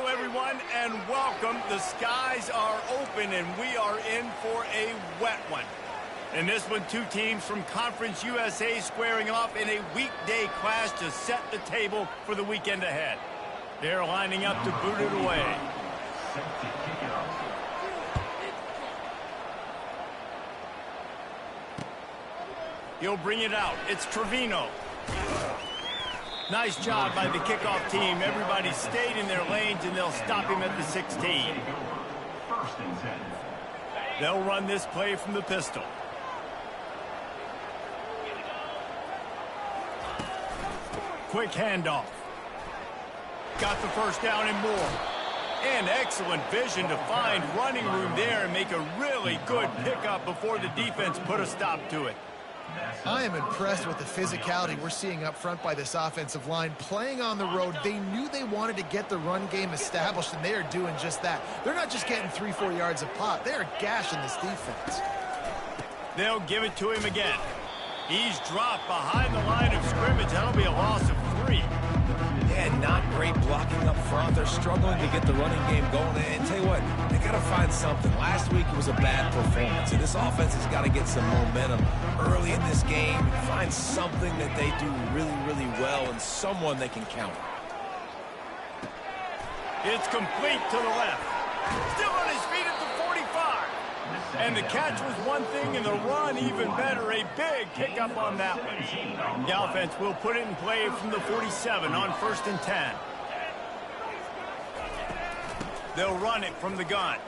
Hello, everyone, and welcome. The skies are open, and we are in for a wet one. In this one, two teams from Conference USA squaring off in a weekday clash to set the table for the weekend ahead. They're lining up to boot it away. He'll bring it out. It's Trevino. Nice job by the kickoff team. Everybody stayed in their lanes, and they'll stop him at the 16. They'll run this play from the pistol. Quick handoff. Got the first down and more. And excellent vision to find running room there and make a really good pickup before the defense put a stop to it. I am impressed with the physicality we're seeing up front by this offensive line. Playing on the road, they knew they wanted to get the run game established, and they are doing just that. They're not just getting 3-4 yards a pop. They are gashing this defense. They'll give it to him again. He's dropped behind the line of scrimmage. That'll be a loss of 3. Yeah, not great blocking up front. They're struggling to get the running game going. And tell you what, they got to find something. Last week it was a bad performance, and this offense has got to get some momentum early in this game. Find something that they do really, really well and someone they can count on. It's complete to the left. Still on his feet at the 45. And the catch was one thing, and the run even better. A big pickup on that one. The offense will put it in play from the 47 on 1st and 10. They'll run it from the gun.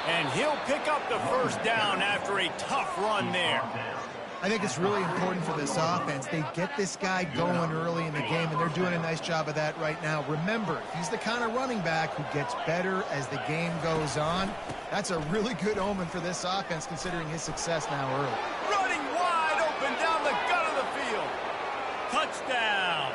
And he'll pick up the first down after a tough run there. I think it's really important for this offense. They get this guy going early in the game, and they're doing a nice job of that right now. Remember, he's the kind of running back who gets better as the game goes on. That's a really good omen for this offense, considering his success now early. Running wide open down the gut of the field. Touchdown.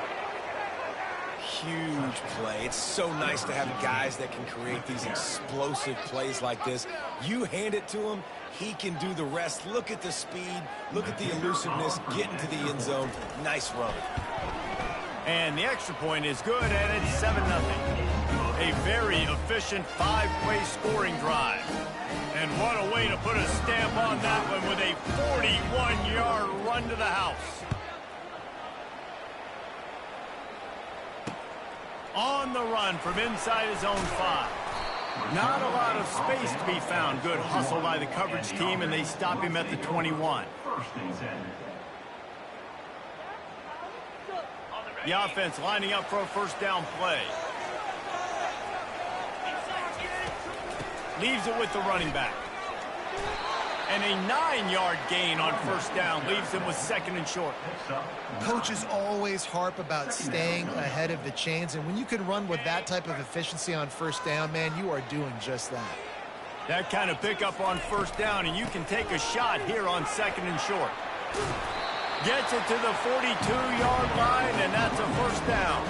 Huge play. It's so nice to have guys that can create these explosive plays like this. You hand it to him, he can do the rest. Look at the speed. Look at the elusiveness. Get into the end zone. Nice run. And the extra point is good, and it's 7-0. A very efficient 5-play scoring drive. And what a way to put a stamp on that one with a 41-yard run to the house. On the run from inside his own 5. Not a lot of space to be found. Good hustle by the coverage team, and they stop him at the 21. The offense lining up for a first down play. Leaves it with the running back. And a 9-yard gain on first down leaves them with 2nd and short. Coaches always harp about staying ahead of the chains, and when you can run with that type of efficiency on first down, man, you are doing just that. That kind of pickup on first down, and you can take a shot here on 2nd and short. Gets it to the 42-yard line, and that's a first down.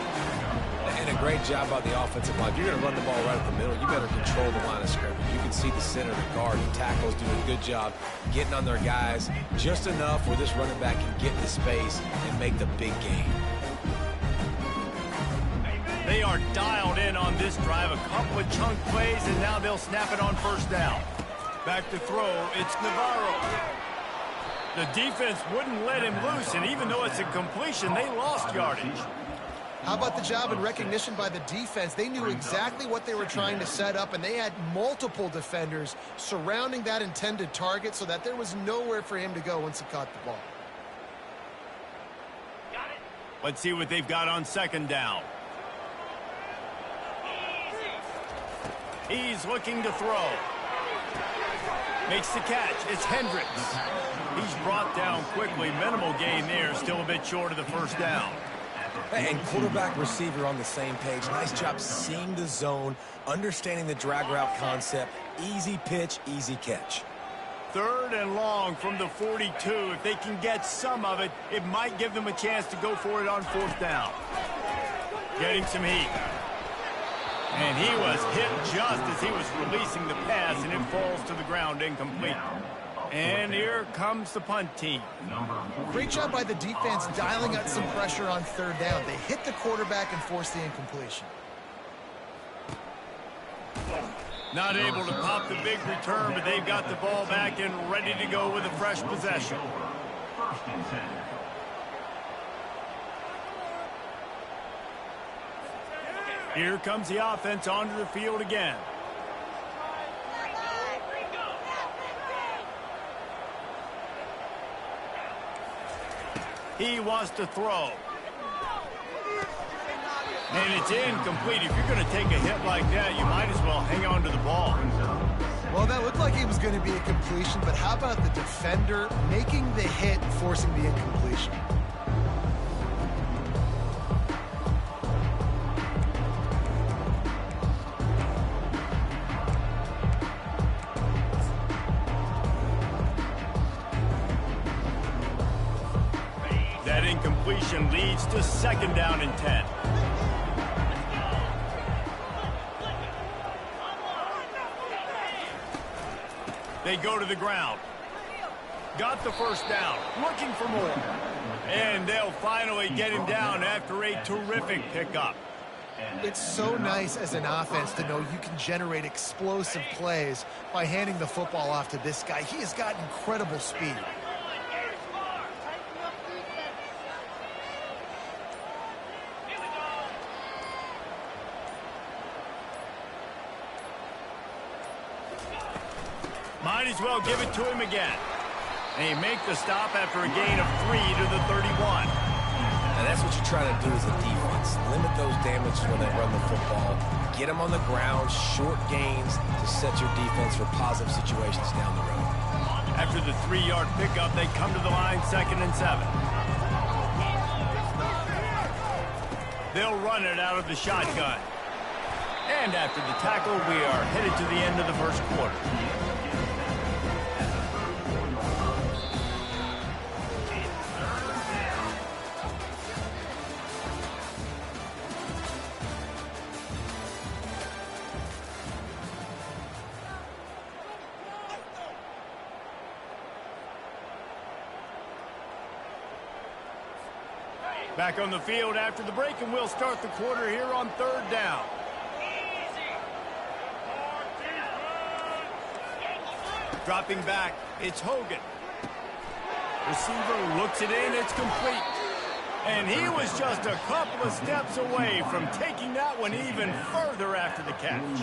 And a great job by the offensive line. If you're going to run the ball right at the middle, you better control the line of scrimmage. You can see the center, the guard, the tackles doing a good job getting on their guys just enough where this running back can get into space and make the big game. They are dialed in on this drive. A couple of chunk plays, and now they'll snap it on first down. Back to throw, it's Navarro. The defense wouldn't let him loose, and even though it's a completion, they lost yardage. How about the job and recognition by the defense? They knew exactly what they were trying to set up, and they had multiple defenders surrounding that intended target so that there was nowhere for him to go once he caught the ball. Let's see what they've got on 2nd down. He's looking to throw. Makes the catch. It's Hendricks. He's brought down quickly. Minimal gain there. Still a bit short of the first down. And quarterback receiver on the same page. Nice job seeing the zone, understanding the drag route concept. Easy pitch, easy catch. 3rd and long from the 42. If they can get some of it, it might give them a chance to go for it on 4th down. Getting some heat. And he was hit just as he was releasing the pass, and it falls to the ground incomplete. And here comes the punt team. Great job by the defense dialing up some pressure on 3rd down. They hit the quarterback and forced the incompletion. Not able to pop the big return, but they've got the ball back and ready to go with a fresh possession. Here comes the offense onto the field again. He wants to throw. And it's incomplete. If you're going to take a hit like that, you might as well hang on to the ball. Well, that looked like it was going to be a completion, but how about the defender making the hit and forcing the incompletion? That incompletion leads to 2nd down and 10. They go to the ground. Got the first down. Looking for more. And they'll finally get him down after a terrific pickup. It's so nice as an offense to know you can generate explosive plays by handing the football off to this guy. He has got incredible speed. Might as well give it to him again. They make the stop after a gain of 3 to the 31. And that's what you try to do as a defense. Limit those damages when they run the football. Get them on the ground, short gains to set your defense for positive situations down the road. After the 3-yard pickup, they come to the line 2nd and 7. They'll run it out of the shotgun. And after the tackle, we are headed to the end of the first quarter. Back on the field after the break, and we'll start the quarter here on 3rd down. Dropping back, it's Hogan. Receiver looks it in, it's complete. And he was just a couple of steps away from taking that one even further after the catch.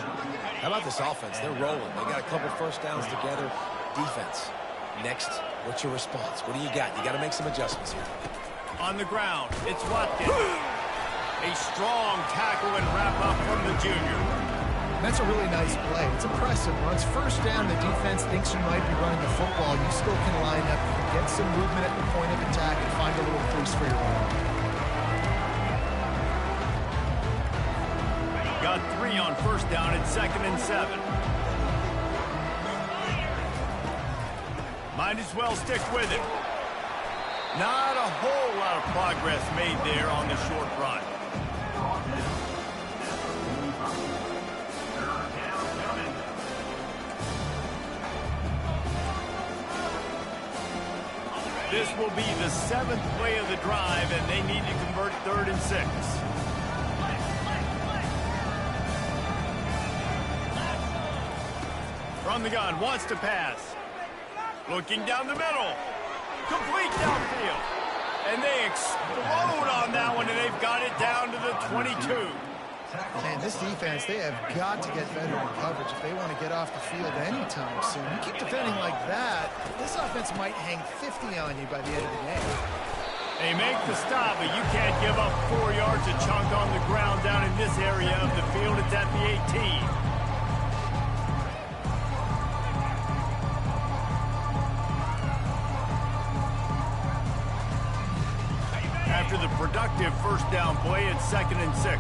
How about this offense? They're rolling. They got a couple first downs together. Defense. Next, what's your response? What do you got? You got to make some adjustments here. On the ground, it's Watkins. A strong tackle and wrap up from the junior. That's a really nice play. It's impressive. Once first down, the defense thinks you might be running the football. You still can line up, get some movement at the point of attack, and find a little crease for your run. Got 3 on first down at 2nd and 7. Might as well stick with it. Not a whole lot of progress made there on the short run. This will be the 7th play of the drive, and they need to convert 3rd and 6. From the gun, wants to pass. Looking down the middle. Complete downfield. And they explode on that one, and they've got it down to the 22. Man, this defense, they have got to get better in coverage if they want to get off the field anytime soon. You keep defending like that, this offense might hang 50 on you by the end of the game. They make the stop, but you can't give up 4 yards a chunk on the ground down in this area of the field. It's at the 18. After the productive first down play, it's 2nd and 6.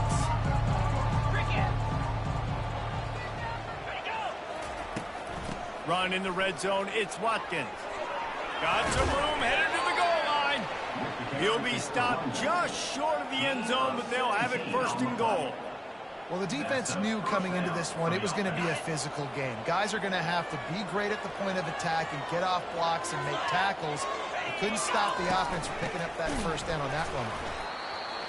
Run in the red zone, it's Watkins. Got some room, headed to the goal line. He'll be stopped just short of the end zone, but they'll have it 1st and goal. Well, the defense knew coming into this one it was going to be a physical game. Guys are going to have to be great at the point of attack and get off blocks and make tackles. They couldn't stop the offense from picking up that first down on that run.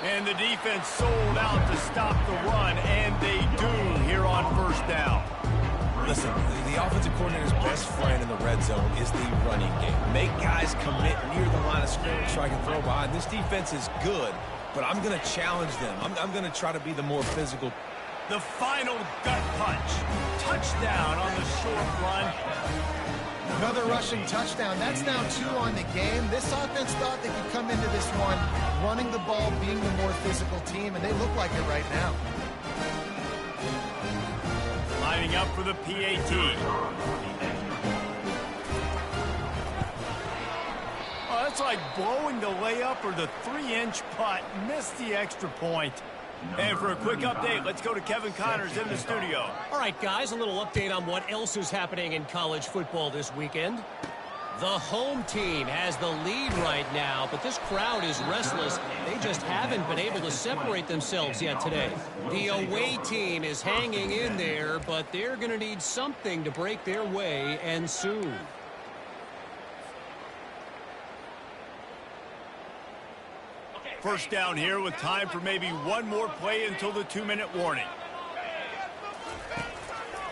And the defense sold out to stop the run, and they do here on first down. Listen, the offensive coordinator's best friend in the red zone is the running game. Make guys commit near the line of scrimmage so I can throw behind. This defense is good, but I'm going to challenge them. I'm going to try to be the more physical. The final gut punch. Touchdown on the short run. Another rushing touchdown. That's now 2 on the game. This offense thought they could come into this one running the ball, being the more physical team, and they look like it right now. Lining up for the PAT. Oh, that's like blowing the layup or the 3-inch putt. Missed the extra point. And for a quick update, let's go to Kevin Connors in the studio. All right, guys, a little update on what else is happening in college football this weekend. The home team has the lead right now, but this crowd is restless. They just haven't been able to separate themselves yet today. The away team is hanging in there, but they're going to need something to break their way, and soon. First down here with time for maybe one more play until the 2-minute warning.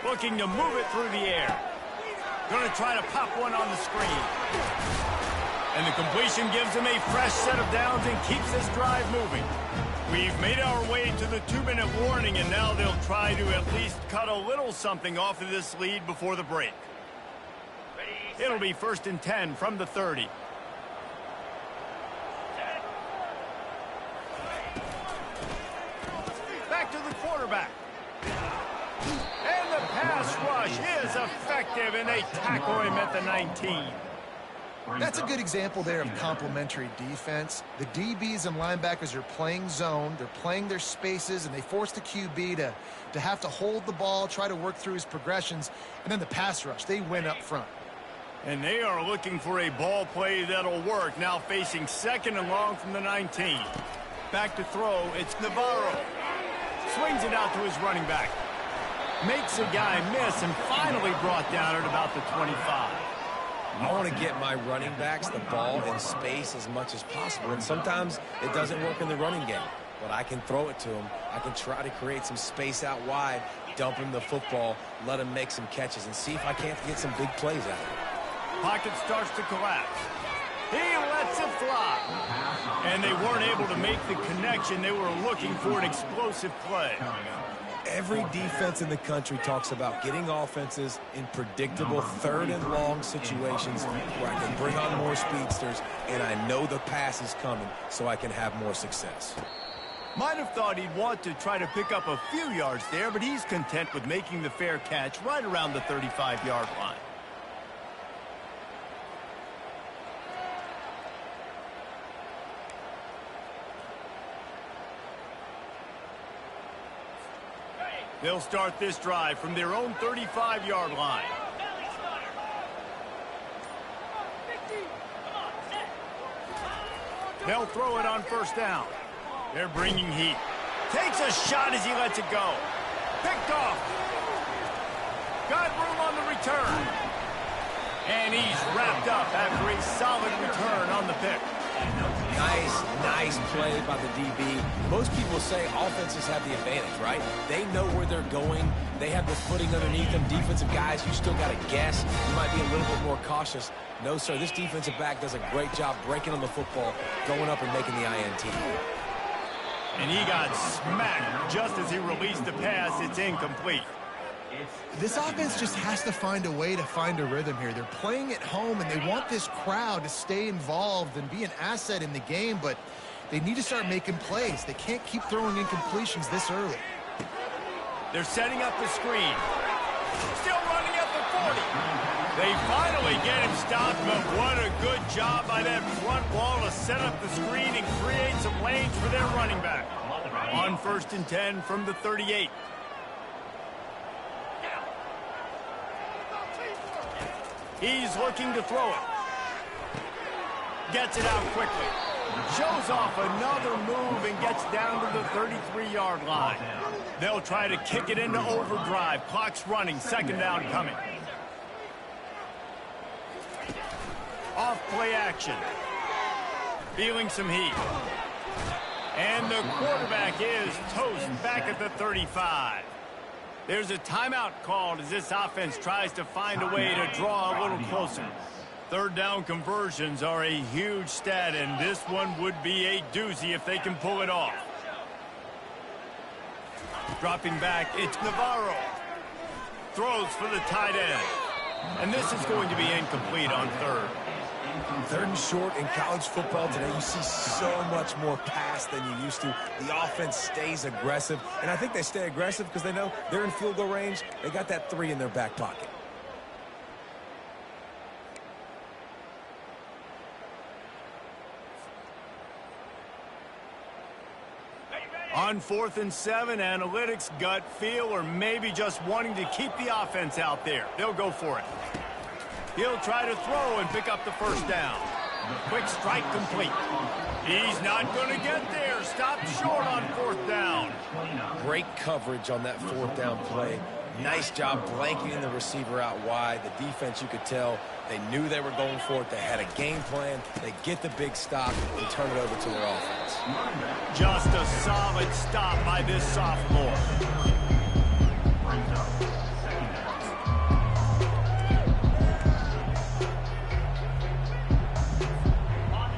Looking to move it through the air. Going to try to pop one on the screen. And the completion gives them a fresh set of downs and keeps this drive moving. We've made our way to the 2-minute warning, and now they'll try to at least cut a little something off of this lead before the break. It'll be 1st and 10 from the 30. Back to the quarterback. And the pass rush is effective, and they tackle him at the 19. That's a good example there of complementary defense. The DBs and linebackers are playing zone, they're playing their spaces, and they force the QB to have to hold the ball, try to work through his progressions, and then the pass rush, they win up front. And they are looking for a ball play that'll work, now facing 2nd and long from the 19. Back to throw, it's Navarro. Swings it out to his running back. Makes a guy miss and finally brought down at about the 25. I want to get my running backs the ball in space as much as possible, and sometimes it doesn't work in the running game, but I can throw it to him. I can try to create some space out wide, dump him the football, let him make some catches, and see if I can't get some big plays out of it. Pocket starts to collapse. He lets it fly. And they weren't able to make the connection. They were looking for an explosive play. Every defense in the country talks about getting offenses in predictable 3rd and long situations where I can bring on more speedsters, and I know the pass is coming, so I can have more success. Might have thought he'd want to try to pick up a few yards there, but he's content with making the fair catch right around the 35-yard line. They'll start this drive from their own 35-yard line. They'll throw it on 1st down. They're bringing heat. Takes a shot as he lets it go. Picked off. Got room on the return. And he's wrapped up after a solid return on the pick. Nice play by the DB. Most people say offenses have the advantage, right? They know where they're going. They have the footing underneath them. Defensive guys, you still got to guess. You might be a little bit more cautious. No, sir, this defensive back does a great job breaking on the football, going up and making the INT. And he got smacked just as he released the pass. It's incomplete. This offense just has to find a way to find a rhythm here. They're playing at home, and they want this crowd to stay involved and be an asset in the game, but they need to start making plays. They can't keep throwing incompletions this early. They're setting up the screen. Still running at the 40. They finally get him stopped, but what a good job by that front wall to set up the screen and create some lanes for their running back. On 1st and 10 from the 38. He's looking to throw it. Gets it out quickly. Shows off another move and gets down to the 33-yard line. They'll try to kick it into overdrive. Clock's running. 2nd down coming. Off play action. Feeling some heat. And the quarterback is toast back at the 35. There's a timeout called as this offense tries to find a way to draw a little closer. Third down conversions are a huge stat, and this one would be a doozy if they can pull it off. Dropping back, it's Navarro. Throws for the tight end. And this is going to be incomplete on third. Third and short in college football today, you see so much more pass than you used to. The offense stays aggressive, and I think they stay aggressive because they know they're in field goal range. They got that 3 in their back pocket. On 4th and 7, analytics, gut feel, or maybe just wanting to keep the offense out there. They'll go for it. He'll try to throw and pick up the first down. Quick strike complete. He's not going to get there. Stopped short on 4th down. Great coverage on that 4th down play. Nice job blanketing the receiver out wide. The defense, you could tell, they knew they were going for it. They had a game plan. They get the big stop and turn it over to their offense. Just a solid stop by this sophomore.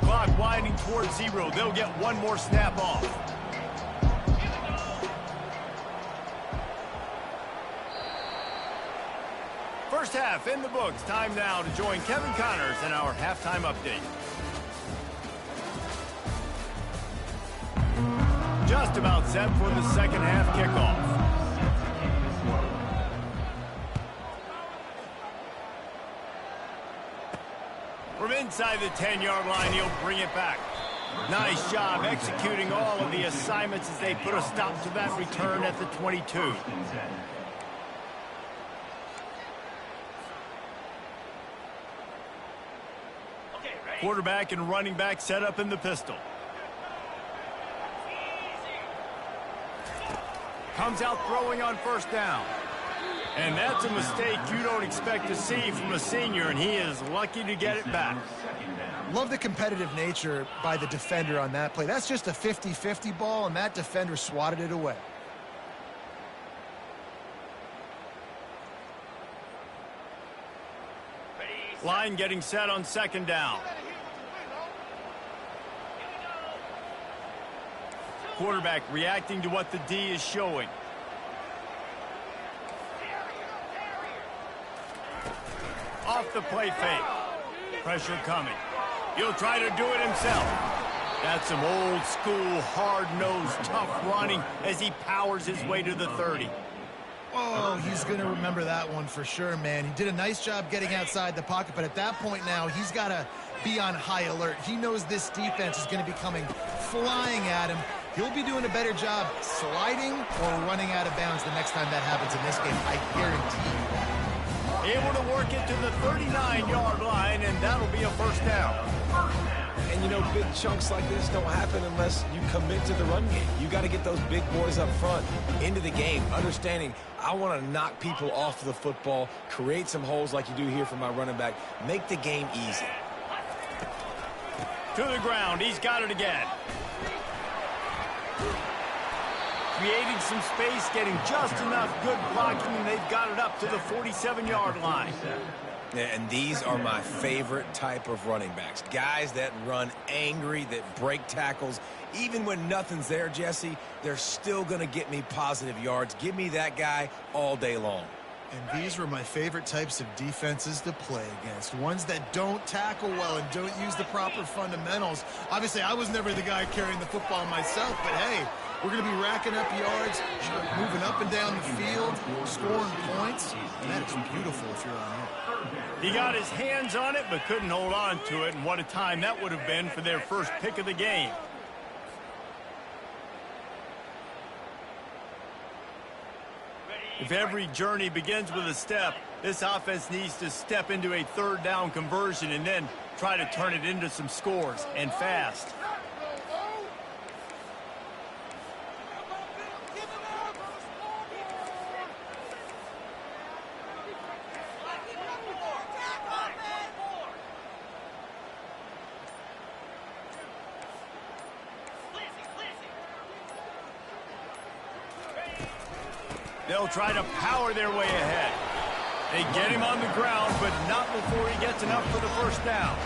Clock winding towards 0. They'll get one more snap off. First half in the books. Time now to join Kevin Connors in our halftime update. Just about set for the second half kickoff. From inside the 10-yard line, he'll bring it back. Nice job executing all of the assignments as they put a stop to that return at the 22. Quarterback and running back set up in the pistol. Comes out throwing on first down. And that's a mistake you don't expect to see from a senior, and he is lucky to get it back. Love the competitive nature by the defender on that play. That's just a 50-50 ball, and that defender swatted it away. Line getting set on second down. Quarterback reacting to what the D is showing. Off the play fake. Pressure coming. He'll try to do it himself. That's some old school, hard-nosed, tough running as he powers his way to the 30. Oh, he's going to remember that one for sure, man. He did a nice job getting outside the pocket, but at that point now, he's got to be on high alert. He knows this defense is going to be coming flying at him. He'll be doing a better job sliding or running out of bounds the next time that happens in this game. I guarantee you that. Able to work it to the 39-yard line, and that'll be a first down. And, you know, big chunks like this don't happen unless you commit to the run game. You got to get those big boys up front into the game, understanding I want to knock people off the football, create some holes like you do here for my running back, make the game easy. To the ground. He's got it again. Creating some space, getting just enough good blocking, and they've got it up to the 47-yard line. And these are my favorite type of running backs. Guys that run angry, that break tackles. Even when nothing's there, Jesse, they're still going to get me positive yards. Give me that guy all day long. And these were my favorite types of defenses to play against. Ones that don't tackle well and don't use the proper fundamentals. Obviously, I was never the guy carrying the football myself, but hey, we're going to be racking up yards, moving up and down the field, scoring points. And that is beautiful if you're on it. He got his hands on it, but couldn't hold on to it. And what a time that would have been for their first pick of the game. If every journey begins with a step, this offense needs to step into a third down conversion and then try to turn it into some scores, and fast. They'll try to power their way ahead. They get him on the ground, but not before he gets enough for the first down.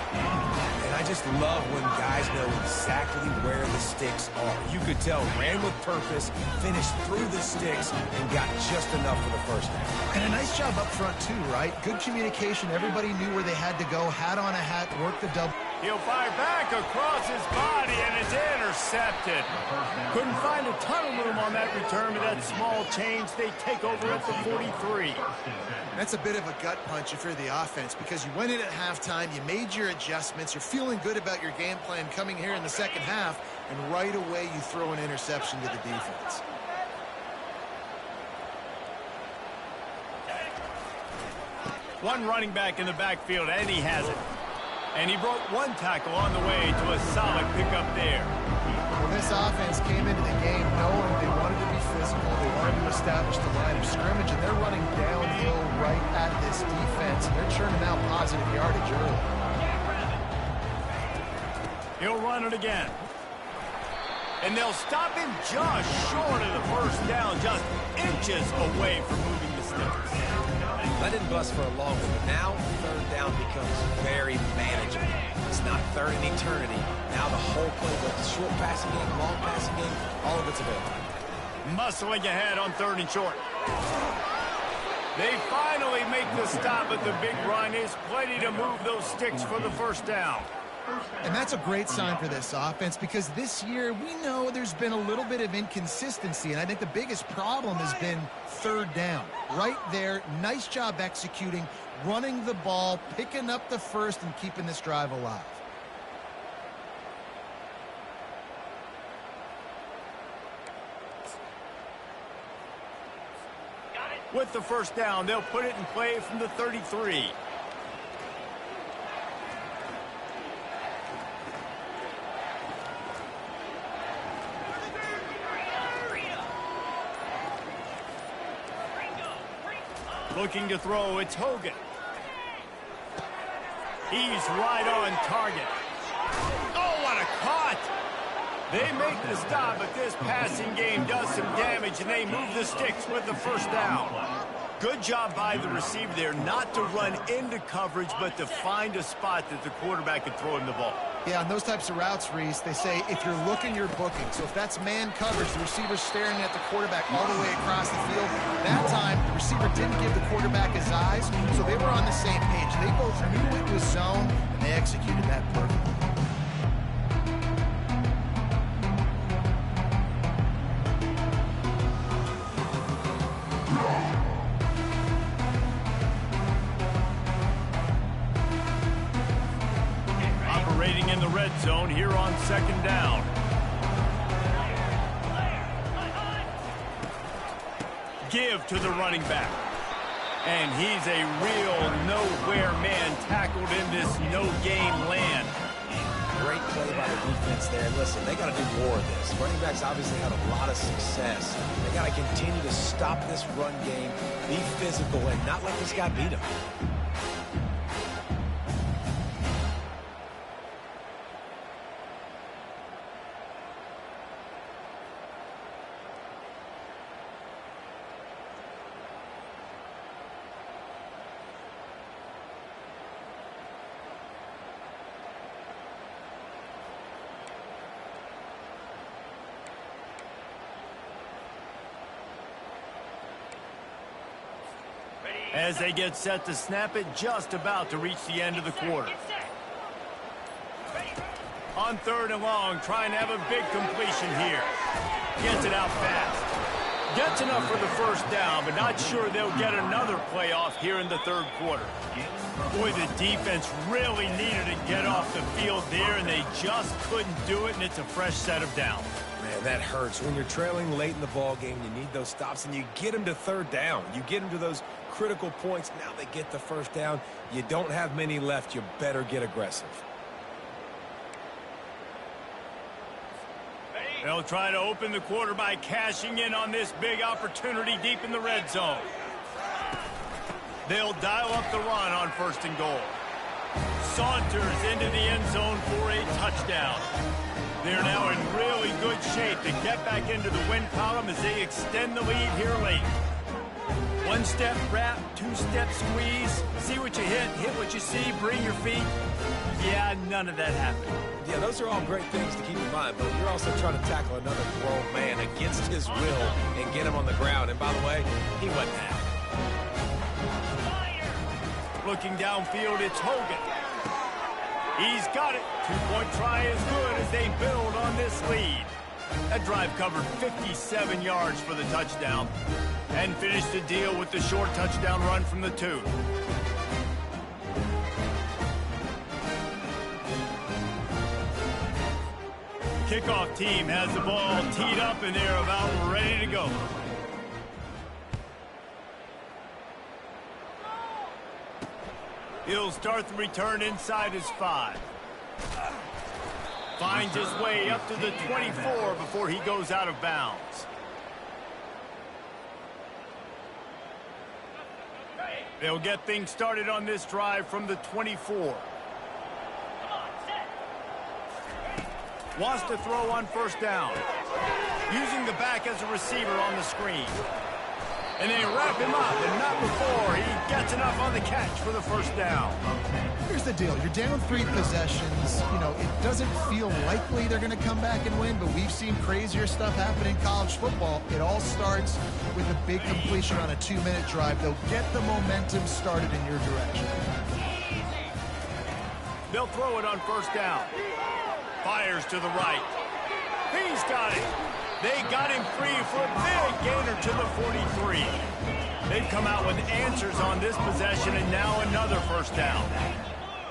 And I just love when guys know exactly where the sticks are. You could tell ran with purpose, finished through the sticks, and got just enough for the first down. And a nice job up front, too, right? Good communication. Everybody knew where they had to go. Hat on a hat, work the double. He'll fire back across his body, and it's intercepted. Couldn't find a ton of room on that return, but that small change, they take over at the 43. That's a bit of a gut punch if you're the offense, because you went in at halftime, you made your adjustments, you're feeling good about your game plan coming here in the second half, and right away you throw an interception to the defense. One running back in the backfield, and he has it. And he broke one tackle on the way to a solid pickup there. Well, this offense came into the game knowing they wanted to be physical. They wanted to establish the line of scrimmage, and they're running downhill right at this defense. And they're churning out positive yardage early. He'll run it again. And they'll stop him just short of the first down, just inches away from moving the sticks. That didn't bust for a long one, but now third down becomes very manageable. It's not third in eternity. Now the whole playbook, short passing game, long passing game, all of it's available. Muscling ahead on 3rd and short. They finally make the stop, but the big run is plenty to move those sticks for the first down. And that's a great sign for this offense, because this year we know there's been a little bit of inconsistency, and I think the biggest problem has been 3rd down. Right there, nice job executing, running the ball, picking up the first, and keeping this drive alive. With the first down, they'll put it in play from the 33. Looking to throw, it's Hogan. He's right on target. Oh, what a caught! They make the stop, but this passing game does some damage, and they move the sticks with the first down. Good job by the receiver there, not to run into coverage, but to find a spot that the quarterback can throw him the ball. Yeah, on those types of routes, Reese, they say if you're looking, you're booking. So if that's man coverage, the receiver's staring at the quarterback all the way across the field. That time, the receiver didn't give the quarterback his eyes, so they were on the same page. They both knew it was zone, and they executed that perfectly. Operating in the red zone here on 2nd down. Give to the running back. And he's a real nowhere man tackled in this no-game land. Great play by the defense there. And listen, they got to do more of this. Running backs obviously had a lot of success. They got to continue to stop this run game, be physical, and not let this guy beat them. As they get set to snap it, just about to reach the end of the quarter. On 3rd and long, trying to have a big completion here. Gets it out fast. Gets enough for the first down, but not sure they'll get another playoff here in the 3rd quarter. Boy, the defense really needed to get off the field there, and they just couldn't do it, and it's a fresh set of downs. Man, that hurts. When you're trailing late in the ball game, you need those stops, and you get them to 3rd down. You get them to those critical points. Now they get the first down. You don't have many left. You better get aggressive. They'll try to open the quarter by cashing in on this big opportunity deep in the red zone. They'll dial up the run on 1st and goal. Saunters into the end zone for a touchdown. They're now in really good shape to get back into the win column as they extend the lead here late. One-step wrap, two-step squeeze. See what you hit what you see, bring your feet. Yeah, none of that happened. Yeah, those are all great things to keep in mind, but you're also trying to tackle another grown man against his will and get him on the ground. And by the way, he wasn't happy. Looking downfield, it's Hogan. He's got it. Two-point try is good as they build on this lead. That drive covered 57 yards for the touchdown and finished the deal with the short touchdown run from the 2. Kickoff team has the ball teed up and they're about ready to go. He'll start the return inside his 5. Finds his way up to the 24 before he goes out of bounds. They'll get things started on this drive from the 24. Wants to throw on first down. Using the back as a receiver on the screen. And they wrap him up, and not before he gets enough on the catch for the first down. Here's the deal. You're down 3 possessions. You know, it doesn't feel likely they're going to come back and win, but we've seen crazier stuff happen in college football. It all starts with a big completion on a 2-minute drive. They'll get the momentum started in your direction. They'll throw it on first down. Fires to the right. He's got it. They got him free for a big gainer to the 43. They've come out with answers on this possession, and now another first down.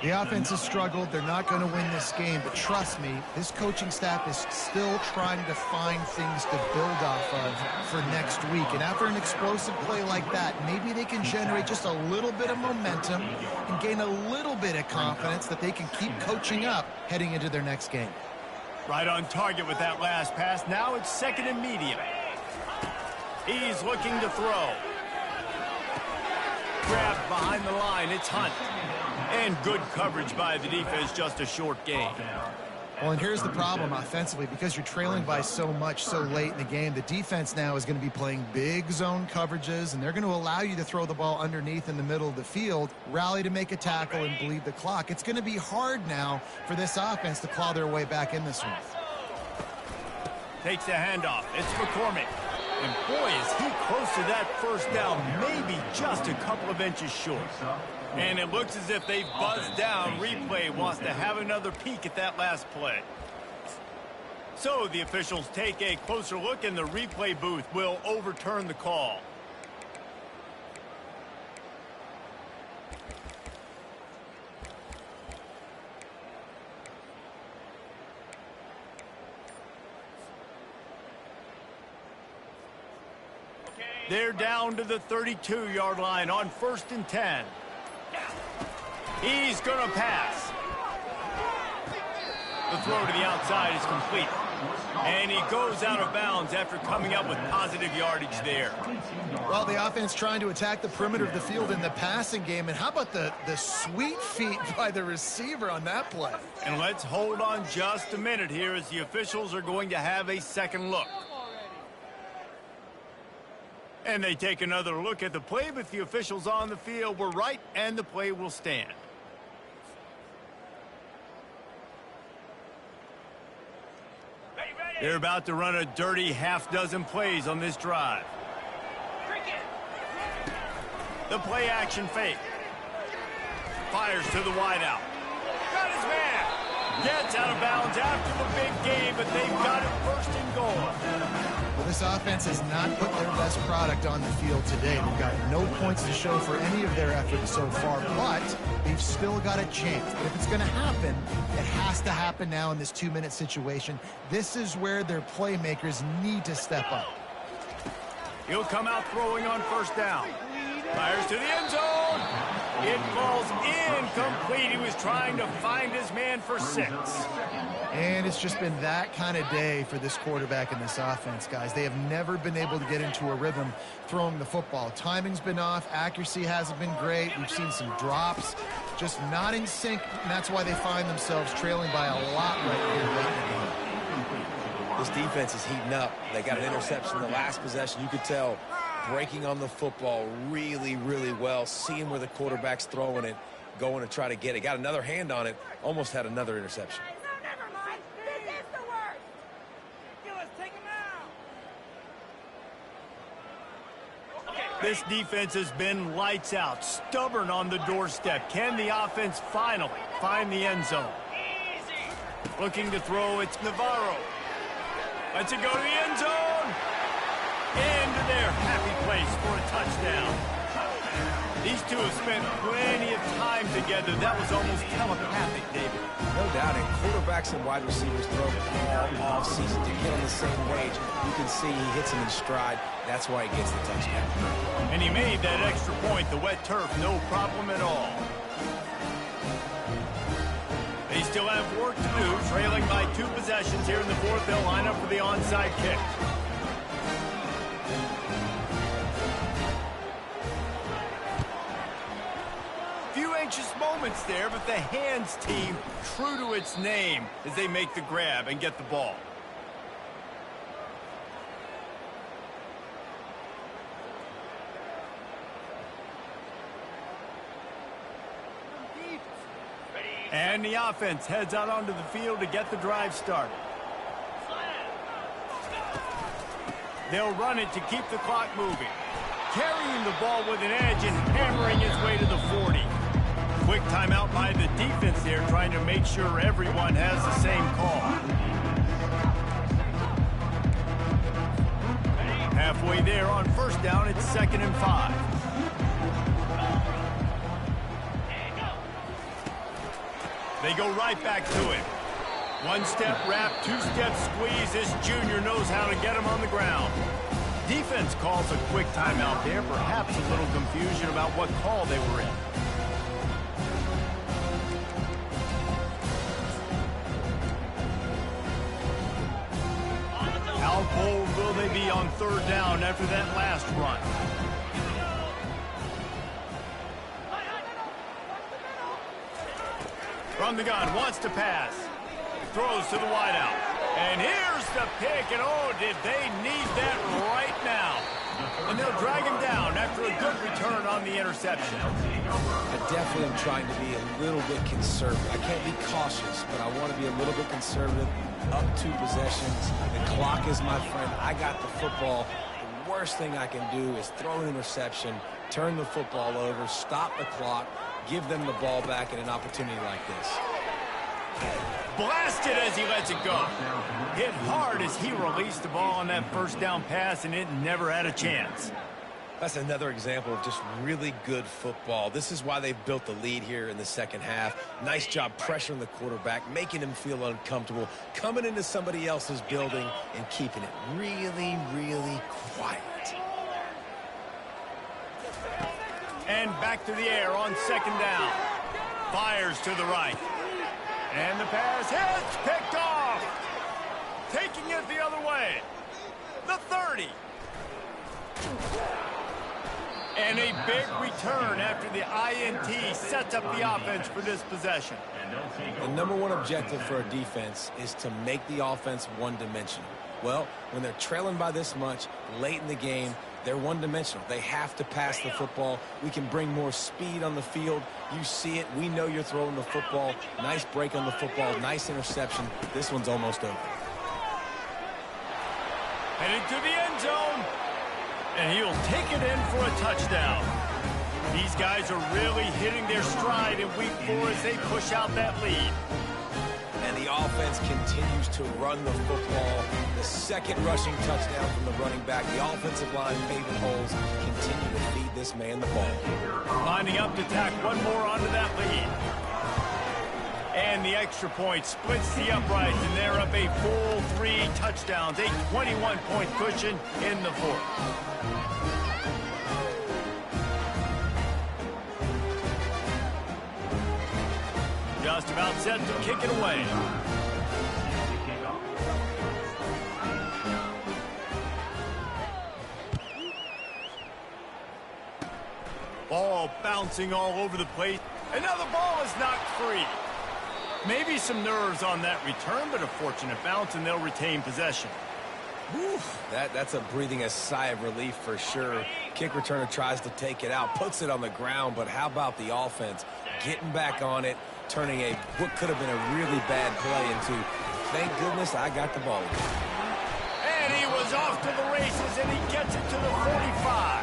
The offense has struggled. They're not going to win this game, but trust me, this coaching staff is still trying to find things to build off of for next week. And after an explosive play like that, maybe they can generate just a little bit of momentum and gain a little bit of confidence that they can keep coaching up heading into their next game. Right on target with that last pass. Now it's 2nd and medium. He's looking to throw. Grabbed behind the line. It's Hunt. And good coverage by the defense, just a short gain. Well, and here's the problem offensively. Because you're trailing by so much so late in the game, the defense now is going to be playing big zone coverages, and they're going to allow you to throw the ball underneath in the middle of the field, rally to make a tackle, and bleed the clock. It's going to be hard now for this offense to claw their way back in this one. Takes the handoff. It's McCormick. And boy, is he close to that first down, maybe just a couple of inches short. And it looks as if they've buzzed down. Replay wants to have another peek at that last play. So the officials take a closer look, and the replay booth will overturn the call. They're down to the 32-yard line on 1st and 10. He's going to pass. The throw to the outside is complete. And he goes out of bounds after coming up with positive yardage there. Well, the offense trying to attack the perimeter of the field in the passing game. And how about the sweet feet by the receiver on that play? And let's hold on just a minute here as the officials are going to have a second look. And they take another look at the play, but the officials on the field were right, and the play will stand. They're about to run a dirty half-dozen plays on this drive. The play action fake. Fires to the wideout. Got his man. Gets out of bounds after the big game, but they've got it 1st and goal. Well, this offense has not put their best product on the field today. They've got no points to show for any of their efforts so far, but they've still got a chance. But if it's going to happen, it has to happen now in this 2-minute situation. This is where their playmakers need to step up. He'll come out throwing on first down. Fires to the end zone. It falls incomplete. He was trying to find his man for 6. And it's just been that kind of day for this quarterback and this offense, guys. They have never been able to get into a rhythm throwing the football. Timing's been off. Accuracy hasn't been great. We've seen some drops. Just not in sync, and that's why they find themselves trailing by a lot right here late in the game. This defense is heating up. They got an interception in the last possession. You could tell breaking on the football really, really well, seeing where the quarterback's throwing it, going to try to get it. Got another hand on it, almost had another interception. Never mind. This is the worst. Take him out. This defense has been lights out, stubborn on the doorstep. Can the offense finally find the end zone? Looking to throw, it's Navarro. Lets it go to the end zone. Into their happy place for a touchdown. These two have spent plenty of time together. That was almost telepathic, David. No doubt, and quarterbacks and wide receivers throw all offseason to get on the same page. You can see he hits him in stride. That's why he gets the touchdown. And he made that extra point, the wet turf, no problem at all. They still have work to do, trailing by 2 possessions here in the fourth. They'll line up for the onside kick. Few anxious moments there, but the hands team true to its name as they make the grab and get the ball. And the offense heads out onto the field to get the drive started. They'll run it to keep the clock moving. Carrying the ball with an edge and hammering his way to the 40. Quick timeout by the defense there, trying to make sure everyone has the same call. Halfway there on first down, it's 2nd and 5. They go right back to it. 1-step wrap, 2-step squeeze. This junior knows how to get him on the ground. Defense calls a quick timeout there. Perhaps a little confusion about what call they were in. How bold will they be on 3rd down after that last run? From the gun, wants to pass. Throws to the wideout. And here's the pick, and oh, did they need that right now. And they'll drag him down after a good return on the interception. I definitely am trying to be a little bit conservative. I can't be cautious, but I want to be a little bit conservative. Up 2 possessions. The clock is my friend. I got the football. The worst thing I can do is throw an interception, turn the football over, stop the clock, give them the ball back in an opportunity like this. Blasted as he lets it go. Hit hard as he released the ball on that first down pass, and it never had a chance. That's another example of just really good football. This is why they've built the lead here in the second half. Nice job pressuring the quarterback, making him feel uncomfortable, coming into somebody else's building and keeping it really, really quiet. And back to the air on 2nd down. Fires to the right. And the pass hits, picked off. Taking it the other way. The 30. And a big return after the INT sets up the offense for this possession. The #1 objective for a defense is to make the offense one-dimensional. Well, when they're trailing by this much late in the game, they're one-dimensional. They have to pass the football. We can bring more speed on the field. You see it. We know you're throwing the football. Nice break on the football. Nice interception. This one's almost over. Headed to the end zone. And he'll take it in for a touchdown. These guys are really hitting their stride in week 4 as they push out that lead. And the offense continues to run the football. The 2nd rushing touchdown from the running back. The offensive line paving holes. Continue to feed this man the ball. Lining up to tack one more onto that lead. And the extra point splits the uprights, and they're up a full 3 touchdowns. A 21-point cushion in the 4th. Just about set to kick it away. Ball bouncing all over the place. Another ball is knocked free. Maybe some nerves on that return, but a fortunate bounce, and they'll retain possession. Whew, that's a breathing a sigh of relief for sure. Kick returner tries to take it out, puts it on the ground, but how about the offense getting back on it, turning what could have been a really bad play into, thank goodness I got the ball again. And he was off to the races, and he gets it to the 45.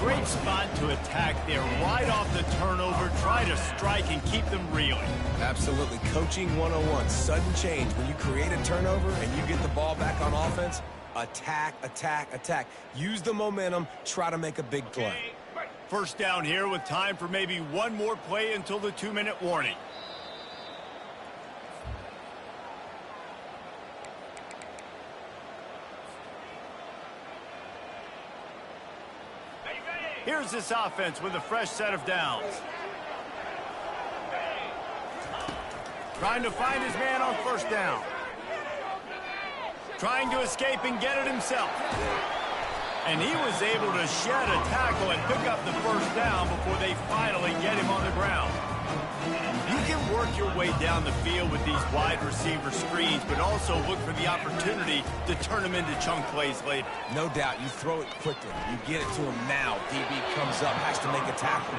Great spot to attack there, right off the turnover, try to strike and keep them reeling. Absolutely. Coaching 101, sudden change. When you create a turnover and you get the ball back on offense, attack, attack, attack. Use the momentum, try to make a big play. First down here with time for maybe one more play until the 2-minute warning. Here's this offense with a fresh set of downs. Trying to find his man on first down. Trying to escape and get it himself. And he was able to shed a tackle and pick up the first down before they finally get him on the ground. You can work your way down the field with these wide receiver screens, but also look for the opportunity to turn them into chunk plays later. No doubt, you throw it quickly. You get it to him now. DB comes up, has to make a tackle.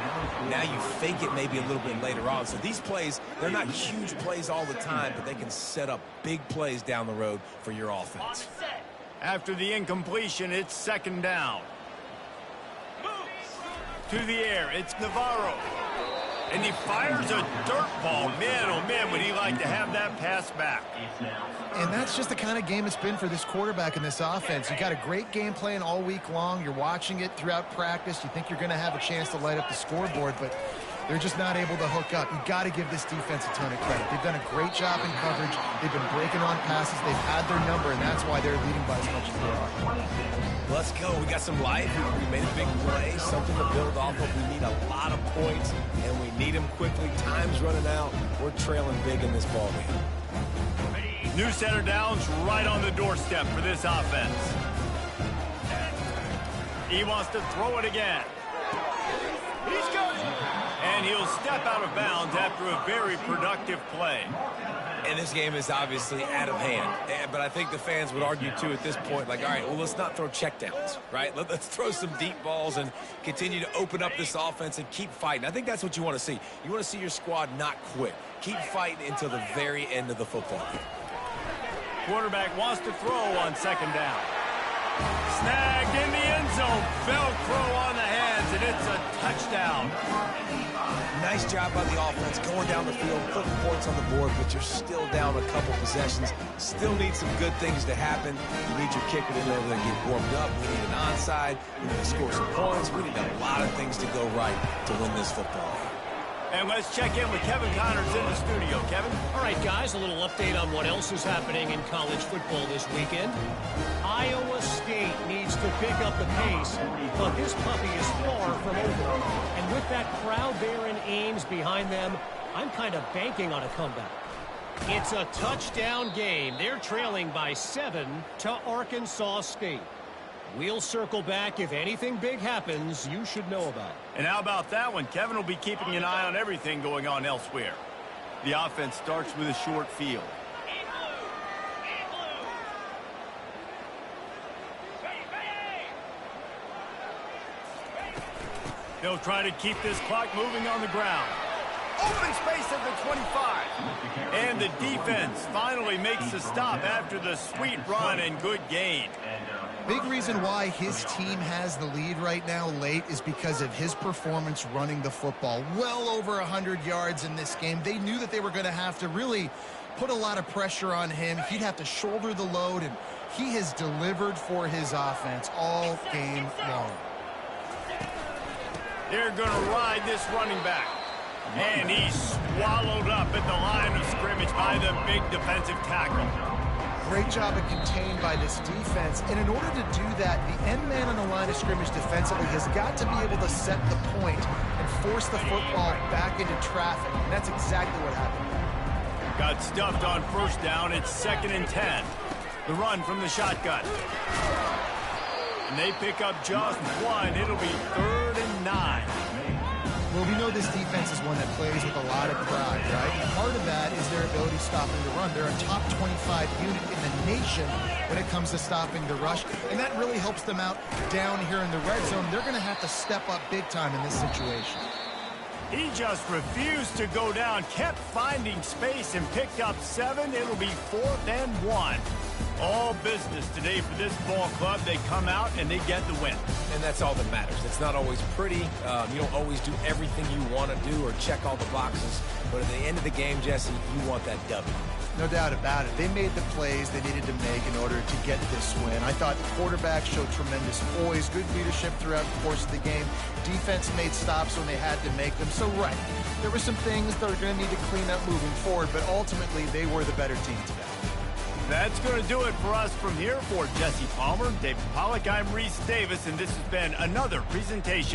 Now you fake it maybe a little bit later on. So these plays, they're not huge plays all the time, but they can set up big plays down the road for your offense. After the incompletion, it's second down. To the air, it's Navarro. And he fires a dirt ball. Man, oh man, would he like to have that pass back. And that's just the kind of game it's been for this quarterback in this offense. You got a great game plan all week long. You're watching it throughout practice. You think you're going to have a chance to light up the scoreboard, but they're just not able to hook up. You got to give this defense a ton of credit. They've done a great job in coverage. They've been breaking on passes. They've had their number, and that's why they're leading by as much as they are. Let's go. We got some life. We made a big play, something to build off of. We need a lot of points, and we need them quickly. Time's running out. We're trailing big in this ballgame. New set of downs right on the doorstep for this offense. He wants to throw it again. He's good. And he'll step out of bounds after a very productive play. And this game is obviously out of hand. But I think the fans would argue, too, at this point, like, all right, well, let's not throw checkdowns, right? Let's throw some deep balls and continue to open up this offense and keep fighting. I think that's what you want to see. You want to see your squad not quit. Keep fighting until the very end of the football game. Quarterback wants to throw on second down. Snagged in the end zone. Velcro on the hands, and it's a touchdown. Nice job by the offense going down the field, putting points on the board, but you're still down a couple possessions. Still need some good things to happen. You need your kicker to know that get warmed up. We need an onside. We need to score some points. We need a lot of things to go right to win this football game. And let's check in with Kevin Connors in the studio. Kevin? All right, guys, a little update on what else is happening in college football this weekend. Iowa State needs to pick up the pace, but this puppy is far from over. And with that crowd there in Ames behind them, I'm kind of banking on a comeback. It's a touchdown game. They're trailing by 7 to Arkansas State. We'll circle back. If anything big happens, you should know about it. And how about that one? Kevin will be keeping an eye on everything going on elsewhere. The offense starts with a short field. They'll try to keep this clock moving on the ground. Open space at the 25. And the defense finally makes a stop after the sweet run and good gain. Big reason why his team has the lead right now late is because of his performance running the football. Well over 100 yards in this game. They knew that they were going to have to really put a lot of pressure on him. He'd have to shoulder the load, and he has delivered for his offense all game long. They're going to ride this running back. And he's swallowed up at the line of scrimmage by the big defensive tackle. Great job of contained by this defense. And in order to do that, the end man on the line of scrimmage defensively has got to be able to set the point and force the football back into traffic. And that's exactly what happened. Got stuffed on first down. It's 2nd and 10. The run from the shotgun. And they pick up just one. It'll be 3rd and 9. Well, we know this defense is one that plays with a lot of pride, right? And part of that is their ability stopping the run. They're a top 25 unit in the nation when it comes to stopping the rush, and that really helps them out down here in the red zone. They're going to have to step up big time in this situation. He just refused to go down, kept finding space, and picked up 7. It'll be 4th and 1. All business today for this ball club. They come out and they get the win. And that's all that matters. It's not always pretty. You don't always do everything you want to do or check all the boxes. But at the end of the game, Jesse, you want that W. No doubt about it. They made the plays they needed to make in order to get this win. I thought the quarterback showed tremendous poise, good leadership throughout the course of the game. Defense made stops when they had to make them. So, right, there were some things that are going to need to clean up moving forward, but ultimately they were the better team today. That's going to do it for us from here. For Jesse Palmer, David Pollack, I'm Reese Davis, and this has been another presentation